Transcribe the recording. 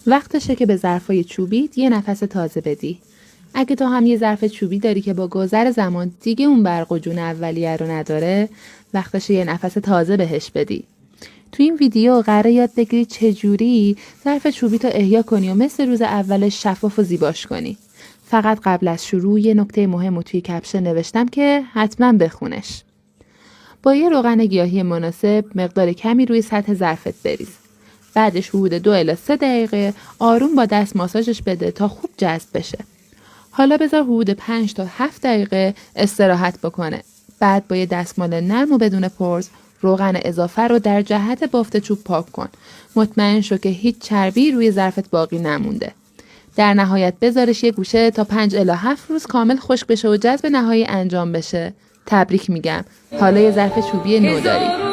وقتشه که به ظرفای چوبیت یه نفس تازه بدی. اگه تو هم یه ظرف چوبی داری که با گذر زمان دیگه اون برق و جون اولیه رو نداره، وقتشه یه نفس تازه بهش بدی. تو این ویدیو قراره یاد بگیری چجوری ظرف چوبی تو احیا کنی و مثل روز اولش شفاف و زیباش کنی. فقط قبل از شروع یه نکته مهم توی کپشن نوشتم که حتما بخونش. با یه روغن گیاهی مناسب مقدار کمی روی سطح ظرفت بریز. بعدش حدود 2 الی 3 دقیقه آروم با دست ماساژش بده تا خوب جذب بشه. حالا بذار حدود 5 تا 7 دقیقه استراحت بکنه. بعد با یه دستمال نرم و بدون پرز روغن اضافه رو در جهت بافت چوب پاک کن. مطمئن شو که هیچ چربی روی ظرفت باقی نمونده. در نهایت بذارش یه گوشه تا 5 الی 7 روز کامل خشک بشه و جذب نهایی انجام بشه. تبریک میگم. حالا یه ظرف چوبی نو داری.